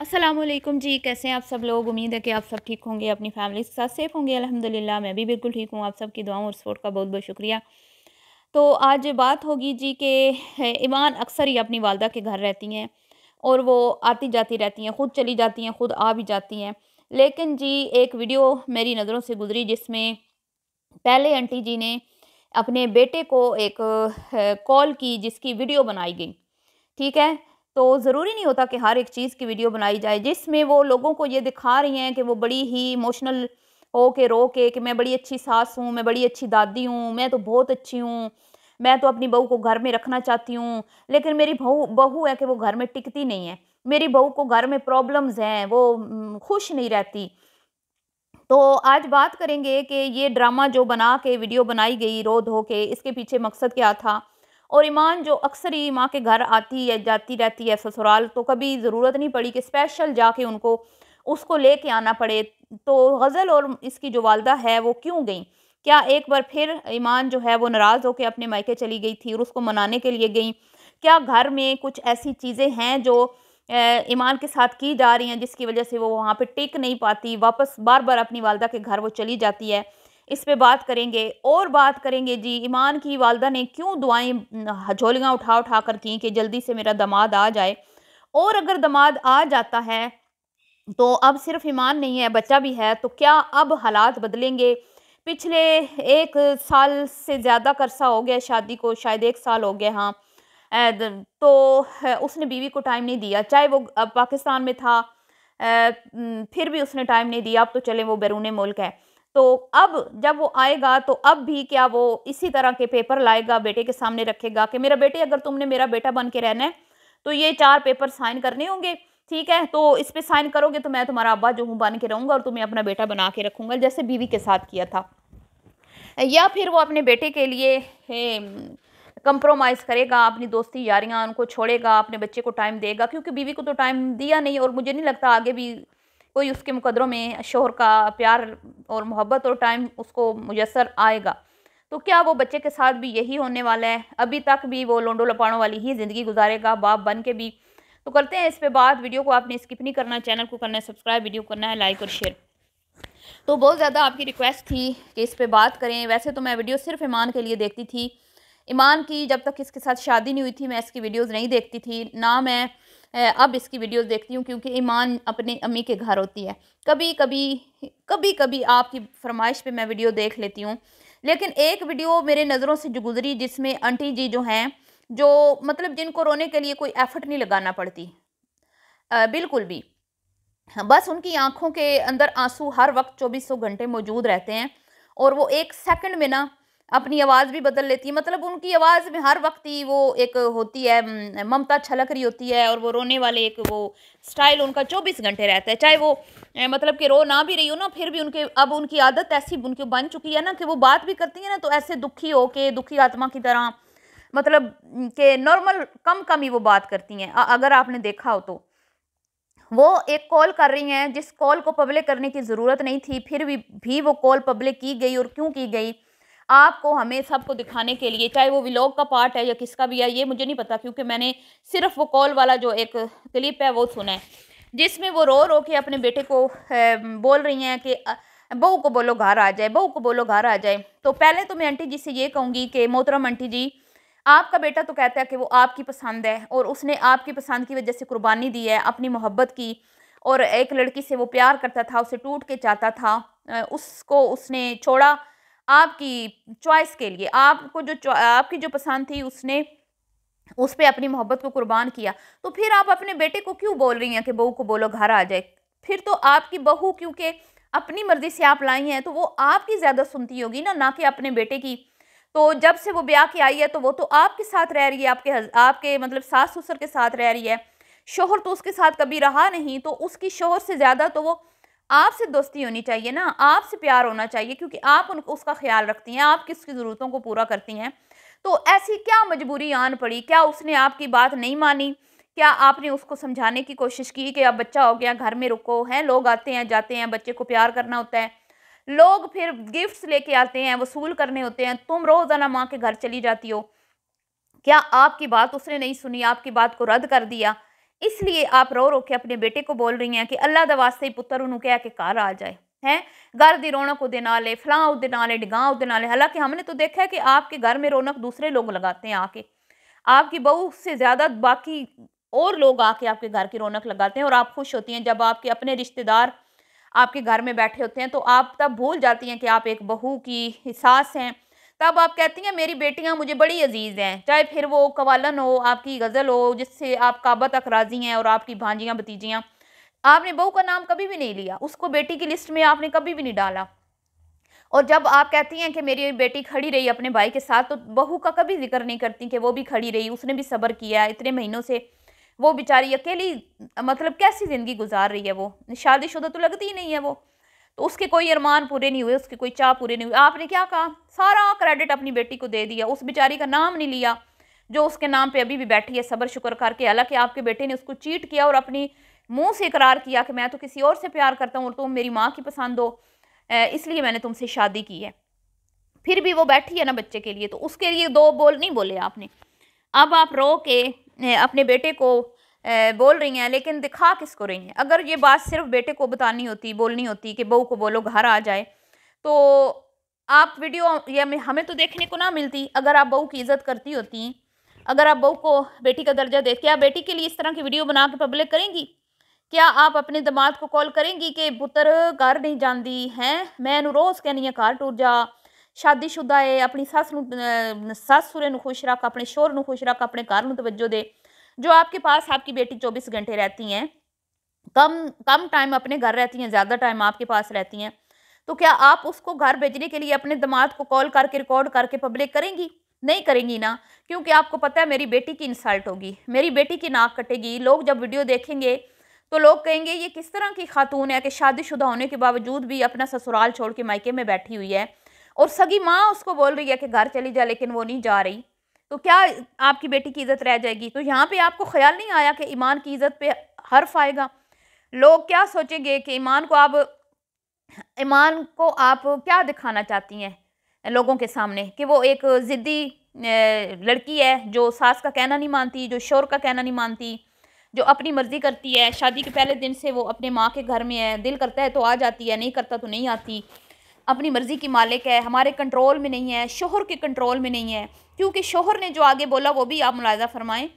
अस्सलामुअलैकुम जी, कैसे हैं आप सब लोग। उम्मीद है कि आप सब ठीक होंगे, अपनी फैमिली के साथ सेफ़ होंगे। अल्हम्दुलिल्लाह मैं भी बिल्कुल ठीक हूँ। आप सबकी दुआओं और सपोर्ट का बहुत बहुत शुक्रिया। तो आज बात होगी जी कि ईमान अक्सर ही अपनी वालदा के घर रहती हैं और वो आती जाती रहती हैं, ख़ुद चली जाती हैं, ख़ुद आ भी जाती हैं। लेकिन जी एक वीडियो मेरी नज़रों से गुज़री जिसमें पहले आंटी जी ने अपने बेटे को एक कॉल की जिसकी वीडियो बनाई गई। ठीक है? तो ज़रूरी नहीं होता कि हर एक चीज़ की वीडियो बनाई जाए, जिसमें वो लोगों को ये दिखा रही हैं कि वो बड़ी ही इमोशनल हो के रो के कि मैं बड़ी अच्छी सास हूँ, मैं बड़ी अच्छी दादी हूँ, मैं तो बहुत अच्छी हूँ, मैं तो अपनी बहू को घर में रखना चाहती हूँ, लेकिन मेरी बहू बहू है कि वो घर में टिकती नहीं है। मेरी बहू को घर में प्रॉब्लम्स हैं, वो खुश नहीं रहती। तो आज बात करेंगे कि ये ड्रामा जो बना के वीडियो बनाई गई रो धो के, इसके पीछे मकसद क्या था। और ईमान जो अक्सर ही माँ के घर आती है जाती रहती है ससुराल, तो कभी ज़रूरत नहीं पड़ी कि स्पेशल जाके उनको उसको लेके आना पड़े। तो गज़ल और इसकी जो वालदा है वो क्यों गई? क्या एक बार फिर ईमान जो है वो नाराज़ होकर अपने मायके चली गई थी और उसको मनाने के लिए गई? क्या घर में कुछ ऐसी चीज़ें हैं जो ईमान के साथ की जा रही हैं जिसकी वजह से वो वहाँ पे टिक नहीं पाती, वापस बार-बार अपनी वालदा के घर वो चली जाती है? इस पे बात करेंगे और बात करेंगे जी ईमान की वालदा ने क्यों दुआएँ झोलियाँ उठा-उठा कर की कि जल्दी से मेरा दामाद आ जाए। और अगर दामाद आ जाता है, तो अब सिर्फ ईमान नहीं है, बच्चा भी है, तो क्या अब हालात बदलेंगे? पिछले 1 साल से ज़्यादा का अरसा हो गया शादी को, शायद 1 साल हो गया हाँ। अ, द तो उसने बीवी को टाइम नहीं दिया, चाहे वो पाकिस्तान में था फिर भी उसने टाइम नहीं दिया, अब तो चले वो बैरूने मुल्क है। तो अब जब वो आएगा तो अब भी क्या वो इसी तरह के पेपर लाएगा, बेटे के सामने रखेगा कि मेरा बेटे अगर तुमने मेरा बेटा बन के रहना है, तो ये 4 पेपर साइन करने होंगे, ठीक है? तो इस पे साइन करोगे तो मैं तुम्हारा अब्बा जो हूँ बन के रहूँगा और तुम्हें अपना बेटा बना के रखूँगा, जैसे बीवी के साथ किया था। या फिर वो अपने बेटे के लिए कंप्रोमाइज़ करेगा, अपनी दोस्ती यारियाँ उनको छोड़ेगा, अपने बच्चे को टाइम देगा, क्योंकि बीवी को तो टाइम दिया नहीं और मुझे नहीं लगता आगे भी कोई उसके मुकद्दरों में शौहर का प्यार और मोहब्बत और टाइम उसको मुयस्सर आएगा। तो क्या वो बच्चे के साथ भी यही होने वाला है? अभी तक भी वो लोंडो-लपाड़ों वाली ही ज़िंदगी गुज़ारेगा बाप बन के भी? तो करते हैं इस पे बात। वीडियो को आपने स्किप नहीं करना, चैनल को करना है सब्सक्राइब, वीडियो को करना है लाइक और शेयर। तो बहुत ज़्यादा आपकी रिक्वेस्ट थी कि इस पे बात करें। वैसे तो मैं वीडियो सिर्फ़ ईमान के लिए देखती थी। ईमान की जब तक इसके साथ शादी नहीं हुई थी, मैं इसकी वीडियोज़ नहीं देखती थी। ना मैं अब इसकी वीडियोज़ देखती हूँ क्योंकि ईमान अपनी अम्मी के घर होती है। कभी-कभी आपकी फ़रमाइश पे मैं वीडियो देख लेती हूँ। लेकिन एक वीडियो मेरे नज़रों से जो गुज़री जिसमें आंटी जी जो हैं, जो मतलब जिनको रोने के लिए कोई एफ़र्ट नहीं लगाना पड़ती। बिल्कुल भी। हाँ, बस उनकी आँखों के अंदर आँसू हर वक़्त चौबीसों घंटे मौजूद रहते हैं और वो 1 सेकंड में ना अपनी आवाज़ भी बदल लेती है। मतलब उनकी आवाज़ में हर वक़्त ही वो एक होती है ममता छलक रही होती है और वो रोने वाले एक वो स्टाइल उनका 24 घंटे रहता है। चाहे वो मतलब कि रो ना भी रही हो ना, फिर भी उनके अब उनकी आदत ऐसी उनकी बन चुकी है ना कि वो बात भी करती हैं ना तो ऐसे दुखी होके, दुखी आत्मा की तरह, मतलब कि नॉर्मल कम-कम ही वो बात करती हैं। अगर आपने देखा हो तो। वो एक कॉल कर रही हैं जिस कॉल को पब्लिक करने की ज़रूरत नहीं थी, फिर भी वो कॉल पब्लिक की गई और क्यों की गई? आपको हमें सबको दिखाने के लिए, चाहे वो व्लॉग का पार्ट है या किसका भी है, ये मुझे नहीं पता क्योंकि मैंने सिर्फ़ वो कॉल वाला जो एक क्लिप है वो सुना है, जिसमें वो रो-रो के अपने बेटे को बोल रही हैं कि बहू को बोलो घर आ जाए, बहू को बोलो घर आ जाए। तो पहले तो मैं आंटी जी से ये कहूँगी कि मोहतरम आंटी जी, आपका बेटा तो कहता है कि वो आपकी पसंद है और उसने आपकी पसंद की वजह से कुर्बानी दी है अपनी मोहब्बत की, और एक लड़की से वो प्यार करता था, उसे टूट के चाहता था, उसको उसने छोड़ा आपकी चॉइस के लिए। आपको जो आपकी जो पसंद थी उसने उस पे अपनी मोहब्बत को कुर्बान किया। तो फिर आप अपने बेटे को क्यों बोल रही हैं कि बहू को बोलो घर आ जाए? फिर तो आपकी बहू क्योंकि अपनी मर्ज़ी से आप लाई हैं, तो वो आपकी ज़्यादा सुनती होगी ना कि अपने बेटे की। तो जब से वो ब्याह के आई है, तो वो तो आपके साथ रह रही है, आपके मतलब सास-ससुर के साथ रह रही है। शौहर तो उसके साथ कभी रहा नहीं, तो उसकी शौहर से ज़्यादा तो वो आपसे दोस्ती होनी चाहिए ना, आपसे प्यार होना चाहिए क्योंकि आप उन उसका ख़्याल रखती हैं, आप उसकी ज़रूरतों को पूरा करती हैं। तो ऐसी क्या मजबूरी आन पड़ी? क्या उसने आपकी बात नहीं मानी? क्या आपने उसको समझाने की कोशिश की कि अब बच्चा हो गया, घर में रुको, हैं लोग आते हैं, जाते हैं, बच्चे को प्यार करना होता है। लोग फिर गिफ्ट्स लेके आते हैं, वसूल करने होते हैं, तुम रोज़ाना माँ के घर चली जाती हो। क्या आपकी बात उसने नहीं सुनी, आपकी बात को रद्द कर दिया? इसलिए आप रो रो के अपने बेटे को बोल रही हैं कि अल्लाह दा वास्ते ही पुत्र उन्होंने कहा कि घर आ जाए हैं, घर दी रौनक उदे नाल फलां उदे नाल डिगां उदे नाल। हालांकि हमने तो देखा है कि आपके घर में रौनक दूसरे लोग लगाते हैं आके, आपकी बहू से ज़्यादा बाकी और लोग आके आपके घर की रौनक लगाते हैं और आप खुश होती हैं जब आपके अपने रिश्तेदार आपके घर में बैठे होते हैं। तो आप तब भूल जाती हैं कि आप एक बहू की सास हैं। तब आप कहती हैं मेरी बेटियां मुझे बड़ी अजीज़ हैं, चाहे फिर वो कवालन हो, आपकी गज़ल हो जिससे आप काबा तक राज़ी हैं, और आपकी भांजियां भतीजियां। आपने बहू का नाम कभी भी नहीं लिया, उसको बेटी की लिस्ट में आपने कभी भी नहीं डाला। और जब आप कहती हैं कि मेरी बेटी खड़ी रही अपने भाई के साथ, तो बहू का कभी जिक्र नहीं करती कि वो भी खड़ी रही, उसने भी सब्र किया है इतने महीनों से। वो बेचारी अकेली मतलब कैसी ज़िंदगी गुजार रही है, वो शादीशुदा तो लगती ही नहीं है वो। तो उसके कोई अरमान पूरे नहीं हुए, उसके कोई चाह पूरे नहीं हुए। आपने क्या कहा, सारा क्रेडिट अपनी बेटी को दे दिया, उस बेचारी का नाम नहीं लिया जो उसके नाम पे अभी भी बैठी है सब्र शुक्र करके। हालांकि आपके बेटे ने उसको चीट किया और अपनी मुंह से इकरार किया कि मैं तो किसी और से प्यार करता हूँ और तुम मेरी माँ की पसंद हो, इसलिए मैंने तुमसे शादी की है। फिर भी वो बैठी है ना बच्चे के लिए, तो उसके लिए दो बोल नहीं बोले आपने। अब आप रो के अपने बेटे को बोल रही हैं, लेकिन दिखा किसको रही हैं? अगर ये बात सिर्फ बेटे को बतानी होती, बोलनी होती कि बहू को बोलो घर आ जाए, तो आप वीडियो या में हमें तो देखने को ना मिलती। अगर आप बहू की इज्जत करती होती, अगर आप बहू को बेटी का दर्जा देते, क्या बेटी के लिए इस तरह की वीडियो बना के पब्लिक करेंगी? क्या आप अपने दामाद को कॉल करेंगी कि पुत्र घर नहीं जाती हैं, मैं रोज़ कहनी है घर टूर जा, शादीशुदा है, अपनी सस सस सुरे ਨੂੰ खुश रख, अपने शोर ਨੂੰ खुश रख, अपने घर ਨੂੰ तवज्जो दे। जो आपके पास आपकी बेटी 24 घंटे रहती हैं, कम कम टाइम अपने घर रहती हैं, ज़्यादा टाइम आपके पास रहती हैं, तो क्या आप उसको घर भेजने के लिए अपने दामाद को कॉल करके रिकॉर्ड करके पब्लिक करेंगी? नहीं करेंगी ना, क्योंकि आपको पता है मेरी बेटी की इंसल्ट होगी, मेरी बेटी की नाक कटेगी। लोग जब वीडियो देखेंगे तो लोग कहेंगे ये किस तरह की खातून है कि शादीशुदा होने के बावजूद भी अपना ससुराल छोड़ के मायके में बैठी हुई है, और सगी माँ उसको बोल रही है कि घर चली जा, लेकिन वो नहीं जा रही। तो क्या आपकी बेटी की इज्जत रह जाएगी? तो यहाँ पे आपको ख्याल नहीं आया कि ईमान की इज्जत पे हर्फ आएगा? लोग क्या सोचेंगे कि ईमान को आप क्या दिखाना चाहती हैं लोगों के सामने, कि वो एक ज़िद्दी लड़की है जो सास का कहना नहीं मानती, जो शौहर का कहना नहीं मानती, जो अपनी मर्ज़ी करती है। शादी के पहले दिन से वो अपने माँ के घर में है, दिल करता है तो आ जाती है, नहीं करता तो नहीं आती, अपनी मर्ज़ी की मालिक है, हमारे कंट्रोल में नहीं है, शौहर के कंट्रोल में नहीं है। क्योंकि शौहर ने जो आगे बोला वो भी आप मुलाज़ा फरमाएं।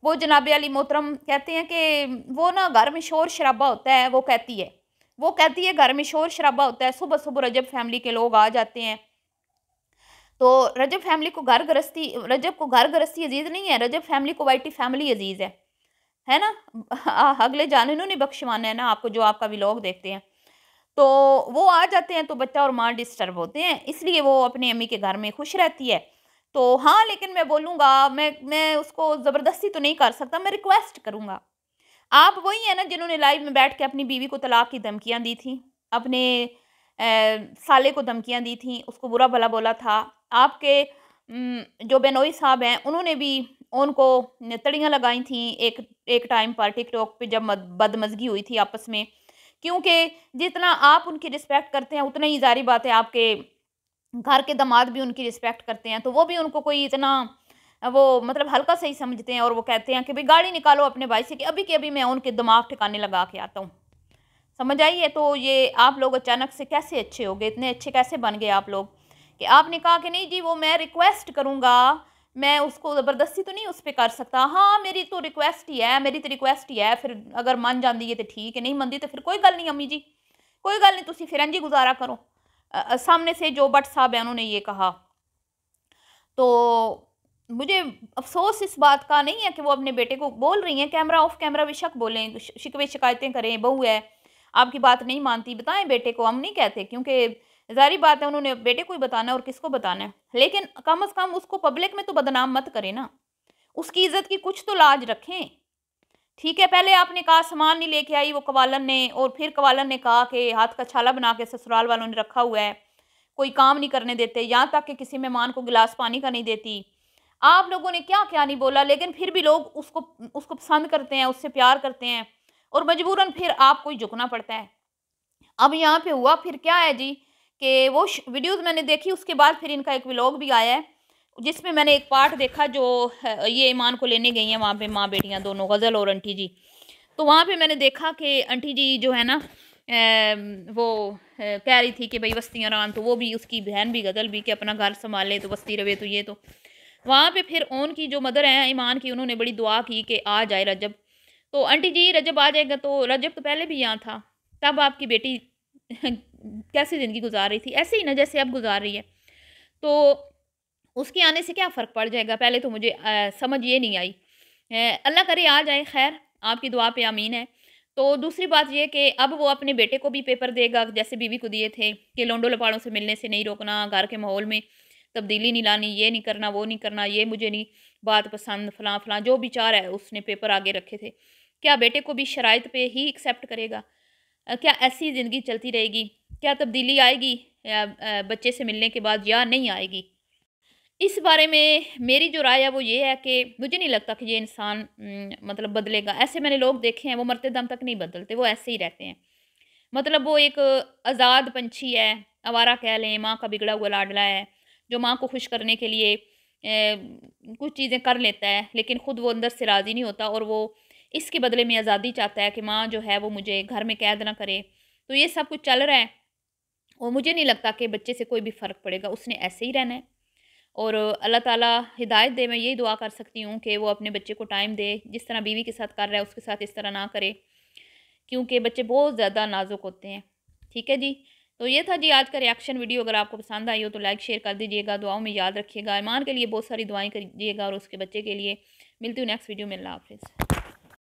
वो जनाब अली मोहतरम कहते हैं कि वो ना घर में शोर शराबा होता है, वो कहती है घर में शोर शराबा होता है, सुबह सुबह रजब फैमिली के लोग आ जाते हैं। तो रजब फैमिली को घर गृहस्थी अजीज़ नहीं है, रजब फैमिली को वाइटी फैमिली अजीज़ है ना। अगले जाने इन्होंने बख्शवाना है ना आपको, जो आपका व्लॉग देखते हैं। तो वो आ जाते हैं तो बच्चा और माँ डिस्टर्ब होते हैं, इसलिए वो अपनी अम्मी के घर में खुश रहती है। तो हाँ, लेकिन मैं बोलूँगा, मैं उसको ज़बरदस्ती तो नहीं कर सकता, मैं रिक्वेस्ट करूँगा। आप वही हैं ना जिन्होंने लाइव में बैठ के अपनी बीवी को तलाक की धमकियाँ दी थी, अपने साले को धमकियाँ दी थी, उसको बुरा भला बोला था। आपके जो बेनोई साहब हैं उन्होंने भी उनको तड़ियाँ लगाई थी एक टाइम पर टिकटॉक पे, जब बदमज़गी हुई थी आपस में। क्योंकि जितना आप उनकी रिस्पेक्ट करते हैं, उतना ही ज़ाहिर बात है आपके घर के दामाद भी उनकी रिस्पेक्ट करते हैं, तो वो भी उनको कोई इतना वो मतलब हल्का से ही समझते हैं, और वो कहते हैं कि भाई गाड़ी निकालो अपने भाई से कि अभी के अभी मैं उनके दिमाग ठिकाने लगा के आता हूँ। समझ आई है? तो ये आप लोग अचानक से कैसे अच्छे हो गए, इतने अच्छे कैसे बन गए आप लोग, कि आपने कहा कि नहीं जी वो मैं रिक्वेस्ट करूँगा, मैं उसको ज़बरदस्ती तो नहीं उस पर कर सकता। हाँ, मेरी तो रिक्वेस्ट ही है, फिर अगर मन जाती है तो ठीक है, नहीं मनती तो फिर कोई गल नहीं अम्मी जी, कोई गल नहीं, तुसी फिर इंज ही गुजारा करो। सामने से जो भट्ट साहब है उन्होंने ये कहा। तो मुझे अफ़सोस इस बात का नहीं है कि वो अपने बेटे को बोल रही हैं, कैमरा ऑफ कैमरा बेशक बोलें, शिकवे शिकायतें करें, बहू है आपकी बात नहीं मानती, बताएं बेटे को, हम नहीं कहते, क्योंकि ज़ाहिर बात है उन्होंने बेटे को ही बताना है और किसको बताना है। लेकिन कम से कम उसको पब्लिक में तो बदनाम मत करें ना, उसकी इज़्ज़त की कुछ तो लाज रखें। ठीक है, पहले आपने कहा सामान नहीं लेके आई वो कवालन ने, और फिर कवालन ने कहा कि हाथ का छाला बना के ससुराल वालों ने रखा हुआ है, कोई काम नहीं करने देते, यहाँ तक कि किसी मेहमान को गिलास पानी का नहीं देती। आप लोगों ने क्या क्या नहीं बोला, लेकिन फिर भी लोग उसको पसंद करते हैं, उससे प्यार करते हैं, और मजबूरन फिर आपको ही झुकना पड़ता है। अब यहाँ पे हुआ फिर क्या है जी, कि वो वीडियोस मैंने देखी, उसके बाद फिर इनका एक व्लॉग भी आया है, जिसमें मैंने एक पार्ट देखा जो ये ईमान को लेने गई हैं वहाँ पे माँ बेटियाँ दोनों, गज़ल और आंटी जी। तो वहाँ पे मैंने देखा कि आंटी जी जो है ना वो कह रही थी कि भाई वस्ती रान, तो वो भी उसकी बहन भी गदल भी कि अपना घर संभाले तो वस्ती रवे, तो ये तो वहाँ पे फिर ओन की जो मदर हैं ईमान की, उन्होंने बड़ी दुआ की कि आ जाए रजब। तो आंटी जी रजब आ जाएगा, तो रजब तो पहले भी यहाँ था, तब आपकी बेटी कैसी ज़िंदगी गुजार रही थी, ऐसे ही ना जैसे अब गुजार रही है। तो उसके आने से क्या फ़र्क पड़ जाएगा, पहले तो मुझे समझ ये नहीं आई। अल्लाह करे आ जाए, खैर आपकी दुआ पे आमीन है। तो दूसरी बात ये कि अब वो अपने बेटे को भी पेपर देगा जैसे बीवी को दिए थे कि लोंडो लपाड़ों से मिलने से नहीं रोकना, घर के माहौल में तब्दीली नहीं लानी, ये नहीं करना, वो नहीं करना, ये मुझे नहीं बात पसंद, फलां फलां जो भी चार है उसने पेपर आगे रखे थे। क्या बेटे को भी शराइत पे ही एक्सेप्ट करेगा? क्या ऐसी ज़िंदगी चलती रहेगी? क्या तब्दीली आएगी बच्चे से मिलने के बाद या नहीं आएगी? इस बारे में मेरी जो राय है वो ये है कि मुझे नहीं लगता कि ये इंसान मतलब बदलेगा। ऐसे मैंने लोग देखे हैं, वो मरते दम तक नहीं बदलते, वो ऐसे ही रहते हैं। मतलब वो एक आज़ाद पंछी है, आवारा कह लें, माँ का बिगड़ा हुआ लाडला है, जो माँ को खुश करने के लिए कुछ चीज़ें कर लेता है, लेकिन खुद वो अंदर से राज़ी नहीं होता और वो इसके बदले में आज़ादी चाहता है कि माँ जो है वो मुझे घर में कैद ना करे। तो ये सब कुछ चल रहा है और मुझे नहीं लगता कि बच्चे से कोई भी फ़र्क पड़ेगा, उसने ऐसे ही रहना है। और अल्लाह ताला हिदायत दे, मैं यही दुआ कर सकती हूँ कि वो अपने बच्चे को टाइम दे, जिस तरह बीवी के साथ कर रहा है उसके साथ इस तरह ना करे, क्योंकि बच्चे बहुत ज़्यादा नाजुक होते हैं। ठीक है जी, तो ये था जी आज का रिएक्शन वीडियो। अगर आपको पसंद आई हो तो लाइक शेयर कर दीजिएगा, दुआओं में याद रखिएगा, ईमान के लिए बहुत सारी दुआएं करिएगा और उसके बच्चे के लिए। मिलती हूँ नेक्स्ट वीडियो में, अल्लाह हाफ़िज़।